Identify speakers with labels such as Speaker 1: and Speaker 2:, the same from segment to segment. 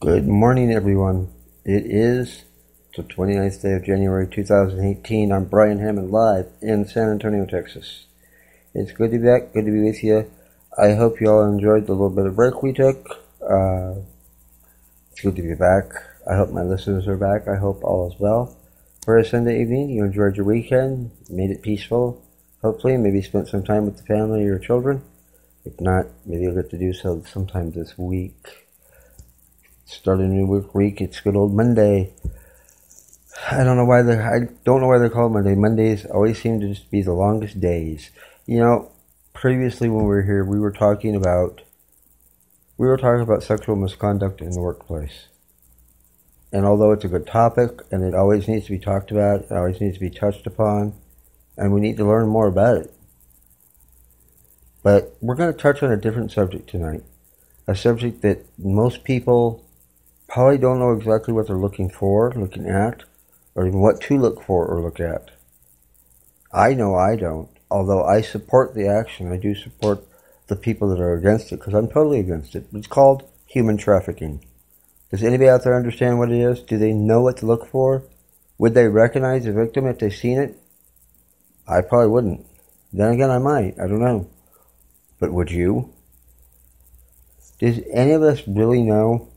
Speaker 1: Good morning, everyone. It is the 29th day of January 2018. I'm Brian Hammond, live in San Antonio, Texas. It's good to be back, good to be with you. I hope you all enjoyed the little bit of break we took. It's good to be back. I hope my listeners are back. I hope all is well. For a Sunday evening, you enjoyed your weekend, made it peaceful, hopefully, maybe spent some time with the family or your children. If not, maybe you'll get to do so sometime this week. Start a new week. It's good old Monday. I don't know why they're called Monday. Mondays always seem to just be the longest days. You know, previously when we were here, we were talking about sexual misconduct in the workplace. And although it's a good topic and it always needs to be talked about, it always needs to be touched upon, and we need to learn more about it. But we're going to touch on a different subject tonight. A subject that most people probably don't know exactly what they're looking at, or even what to look for or look at. I know I don't. Although I support the action, I do support the people that are against it, because I'm totally against it. It's called human trafficking. Does anybody out there understand what it is? Do they know what to look for? Would they recognize the victim if they've seen it? I probably wouldn't. Then again, I might. I don't know. But would you? Does any of us really know?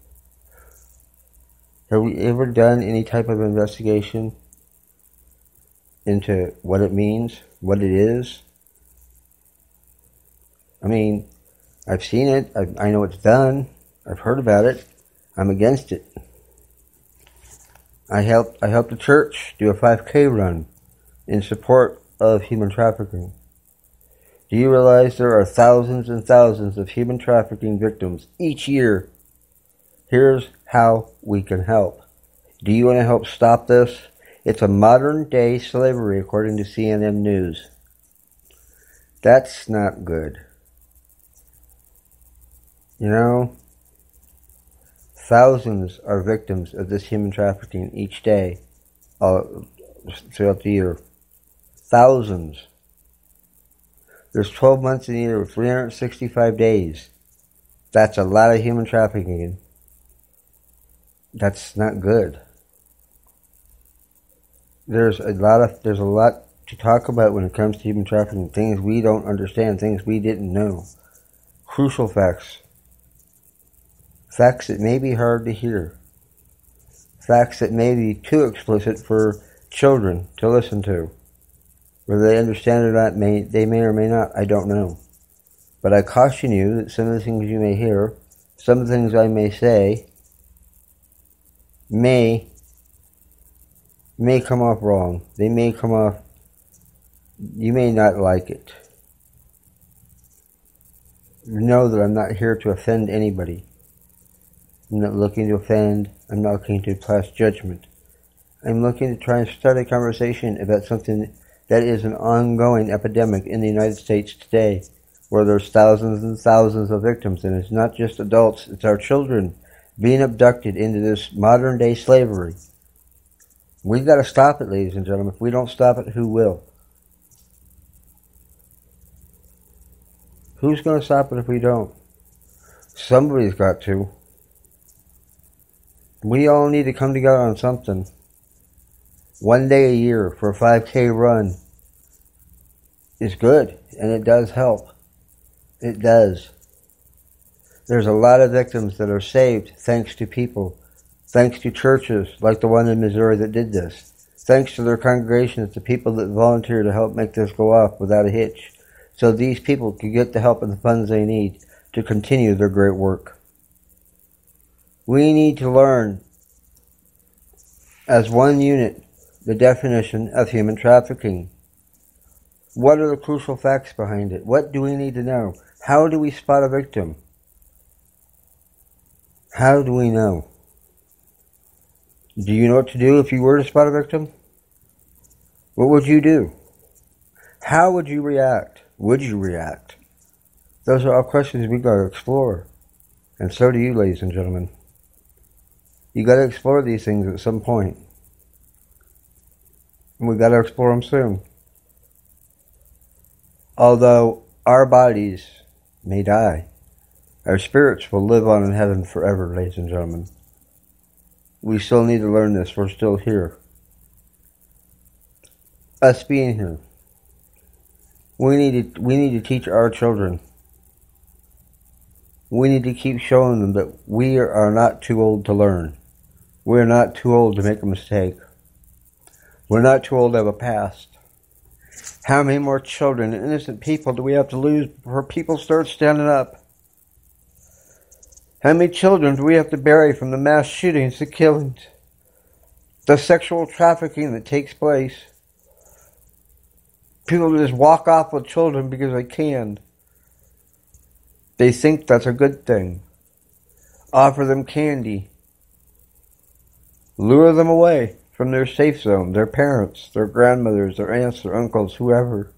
Speaker 1: Have we ever done any type of investigation into what it means, what it is? I mean, I've seen it. I know it's done. I've heard about it. I'm against it. I helped the church do a 5K run in support of human trafficking. Do you realize there are thousands and thousands of human trafficking victims each year? Here's how we can help. Do you want to help stop this? It's a modern day slavery, according to CNN News. That's not good. You know, thousands are victims of this human trafficking each day, throughout the year. Thousands. There's 12 months in a year with 365 days. That's a lot of human trafficking. That's not good. There's a lot to talk about when it comes to human trafficking. Things we don't understand, things we didn't know. Crucial facts. Facts that may be hard to hear. Facts that may be too explicit for children to listen to. Whether they understand it or not, they may or may not, I don't know. But I caution you that some of the things you may hear, some of the things I may say, may come off wrong. They may come off, you may not like it. Know that I'm not here to offend anybody. I'm not looking to offend. I'm not looking to pass judgment. I'm looking to try and start a conversation about something that is an ongoing epidemic in the United States today, where there's thousands and thousands of victims, and it's not just adults, it's our children being abducted into this modern day slavery. We've got to stop it, ladies and gentlemen. If we don't stop it, who will? Who's going to stop it if we don't? Somebody's got to. We all need to come together on something. One day a year for a 5K run is good, and it does help. It does. There's a lot of victims that are saved thanks to people, thanks to churches like the one in Missouri that did this, thanks to their congregations, the people that volunteer to help make this go off without a hitch, so these people can get the help and the funds they need to continue their great work. We need to learn, as one unit, the definition of human trafficking. What are the crucial facts behind it? What do we need to know? How do we spot a victim? How do we know? Do you know what to do if you were to spot a victim? What would you do? How would you react? Would you react? Those are all questions we got to explore. And so do you, ladies and gentlemen. You got to explore these things at some point. And we got to explore them soon. Although our bodies may die, our spirits will live on in heaven forever, ladies and gentlemen. we still need to learn this. We're still here. Us being here. We need to teach our children. We need to keep showing them that we are not too old to learn. We're not too old to make a mistake. We're not too old to have a past. How many more children and innocent people do we have to lose before people start standing up? How many children do we have to bury from the mass shootings, the killings, the sexual trafficking that takes place? People just walk off with children because they can. They think that's a good thing. Offer them candy. Lure them away from their safe zone, their parents, their grandmothers, their aunts, their uncles, whoever.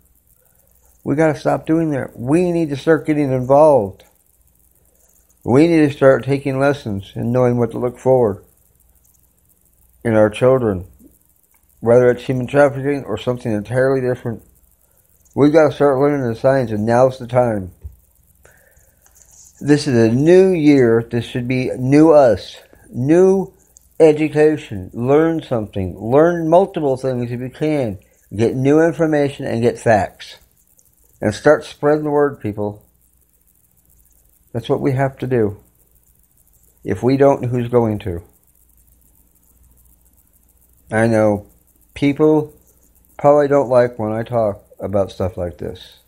Speaker 1: We gotta stop doing that. We need to start getting involved. We need to start taking lessons and knowing what to look for in our children. Whether it's human trafficking or something entirely different. We gotta start learning the signs, and now's the time. This is a new year. This should be new us. New education. Learn something. Learn multiple things if you can. Get new information and get facts. And start spreading the word, people. That's what we have to do. If we don't, who's going to? I know people probably don't like when I talk about stuff like this.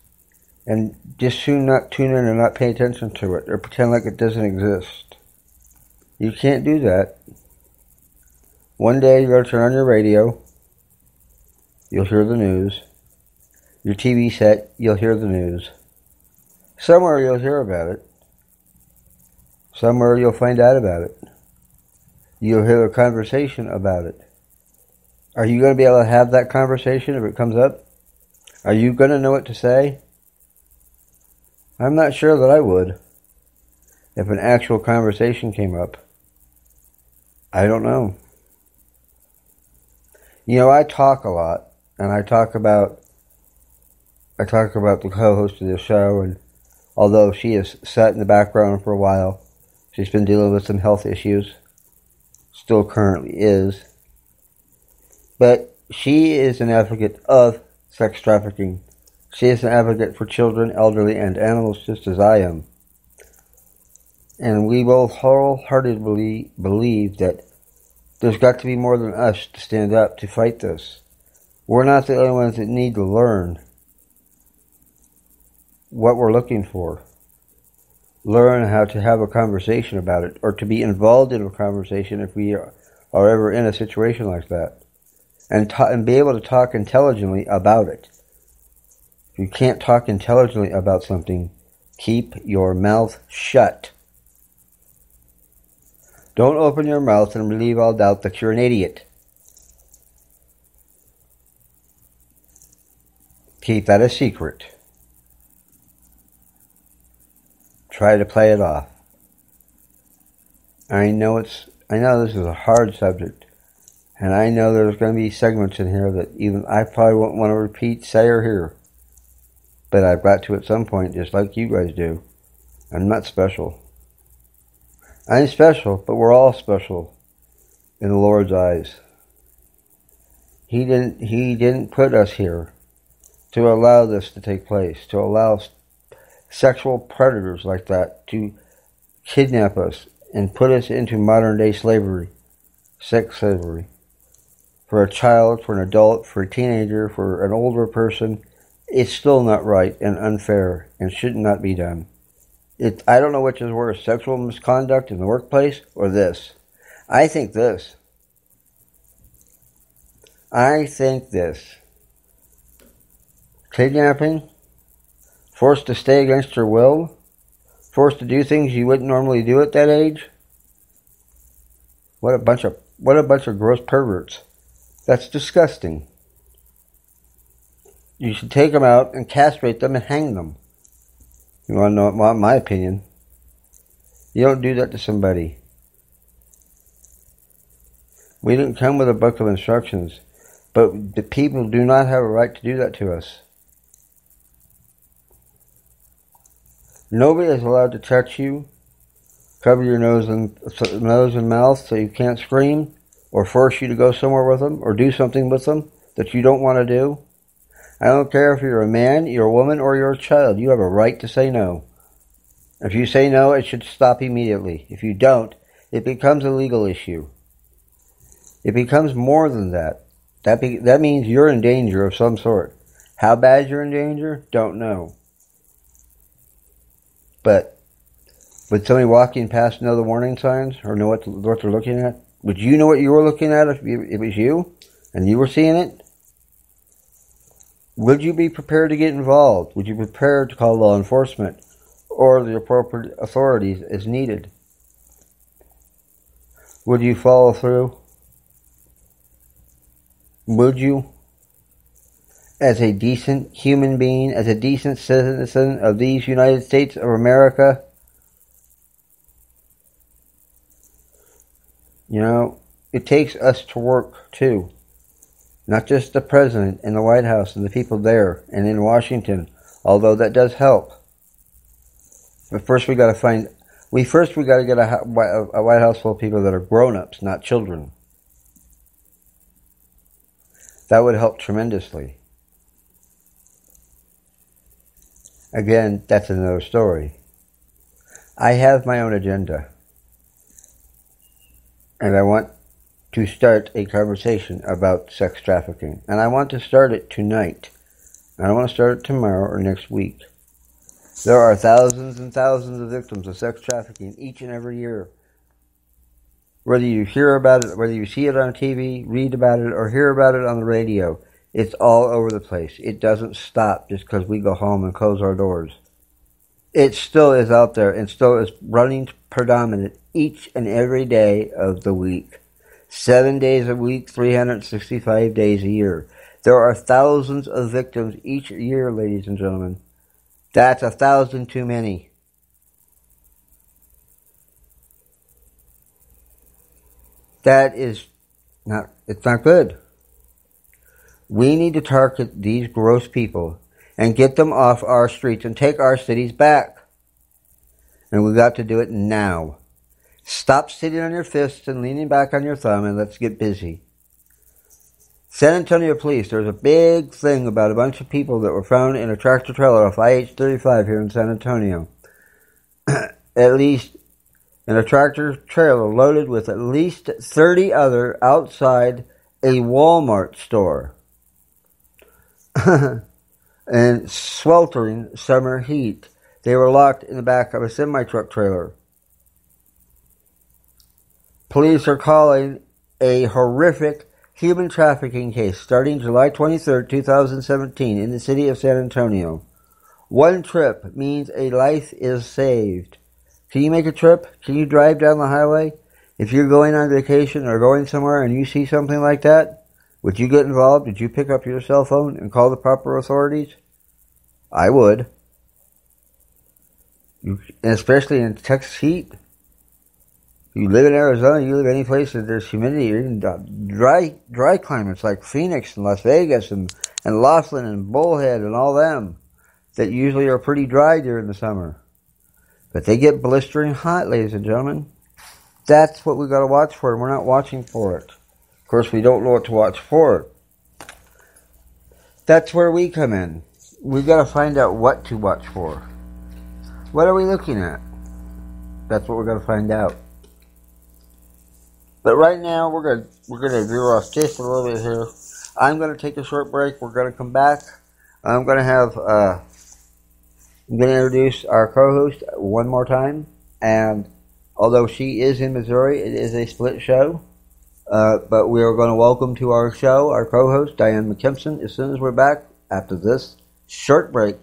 Speaker 1: And just soon not tune in and not pay attention to it or pretend like it doesn't exist. You can't do that. One day you're going to turn on your radio. You'll hear the news. Your TV set, you'll hear the news. Somewhere you'll hear about it. Somewhere you'll find out about it. You'll hear a conversation about it. Are you going to be able to have that conversation if it comes up? Are you going to know what to say? I'm not sure that I would. If an actual conversation came up. I don't know. You know, I talk a lot. And I talk about the co-host of this show. And although she has sat in the background for a while, she's been dealing with some health issues. Still currently is. But she is an advocate of sex trafficking. She is an advocate for children, elderly, and animals just as I am. And we both wholeheartedly believe that there's got to be more than us to stand up to fight this. We're not the only ones that need to learn what we're looking for. Learn how to have a conversation about it, or to be involved in a conversation if we are ever in a situation like that. And be able to talk intelligently about it. If you can't talk intelligently about something, keep your mouth shut. Don't open your mouth and relieve all doubt that you're an idiot. Keep that a secret. Try to play it off. I know this is a hard subject. And I know there's going to be segments in here that even I probably won't want to repeat, say, or hear. But I've got to at some point, just like you guys do. I'm not special. I'm special, but we're all special in the Lord's eyes. He didn't put us here to allow this to take place, to allow sexual predators like that to kidnap us and put us into modern day slavery, sex slavery. For a child, for an adult, for a teenager, for an older person, it's still not right and unfair and should not be done. I don't know which is worse, sexual misconduct in the workplace or this. I think this. Kidnapping, forced to stay against your will, forced to do things you wouldn't normally do at that age. What a bunch of gross perverts. That's disgusting. You should take them out and castrate them and hang them. You want to know my opinion? You don't do that to somebody. We didn't come with a book of instructions, but the people do not have a right to do that to us. Nobody is allowed to touch you, cover your nose and mouth so you can't scream, or force you to go somewhere with them or do something with them that you don't want to do. I don't care if you're a man, you're a woman, or you're a child. You have a right to say no. If you say no, it should stop immediately. If you don't, it becomes a legal issue. It becomes more than that. That means you're in danger of some sort. How bad you're in danger? Don't know. But would somebody walking past know the warning signs or know what they're looking at? Would you know what you were looking at if it was you and you were seeing it? Would you be prepared to get involved? Would you be prepared to call law enforcement or the appropriate authorities as needed? Would you follow through? Would you, as a decent human being, as a decent citizen of these United States of America? You know, it takes us to work too. Not just the president and the White House and the people there and in Washington, although that does help. But first we got to get a White House full of people that are grown-ups, not children. That would help tremendously. Again, that's another story. I have my own agenda. And I want to start a conversation about sex trafficking. And I want to start it tonight. I don't want to start it tomorrow or next week. There are thousands and thousands of victims of sex trafficking each and every year. Whether you hear about it, whether you see it on TV, read about it, or hear about it on the radio, it's all over the place. It doesn't stop just because we go home and close our doors. It still is out there and still is running predominant each and every day of the week. 7 days a week, 365 days a year. There are thousands of victims each year, ladies and gentlemen. That's 1,000 too many. It's not good. We need to target these gross people and get them off our streets and take our cities back. And we've got to do it now. Stop sitting on your fists and leaning back on your thumb and let's get busy. San Antonio police, there's a big thing about a bunch of people that were found in a tractor trailer off IH-35 here in San Antonio. At least in a tractor trailer loaded with at least 30 other outside a Walmart store. In sweltering summer heat. They were locked in the back of a semi-truck trailer. Police are calling a horrific human trafficking case starting July 23, 2017 in the city of San Antonio. One trip means a life is saved. Can you make a trip? Can you drive down the highway? If you're going on vacation or going somewhere and you see something like that, would you get involved? Would you pick up your cell phone and call the proper authorities? I would. Especially in Texas heat. You live in Arizona, you live any place that there's humidity, or even dry climates like Phoenix and Las Vegas and Laughlin and Bullhead and all them that usually are pretty dry during the summer. But they get blistering hot, ladies and gentlemen. That's what we've got to watch for, and we're not watching for it. Of course, we don't know what to watch for. That's where we come in. We've got to find out what to watch for. What are we looking at? That's what we're going to find out. But right now, we're going to veer off just a little bit here. I'm going to take a short break. We're going to come back. I'm going to introduce our co-host one more time. And although she is in Missouri, it is a split show. But we are going to welcome to our show our co-host, Diane McKempson, as soon as we're back after this short break.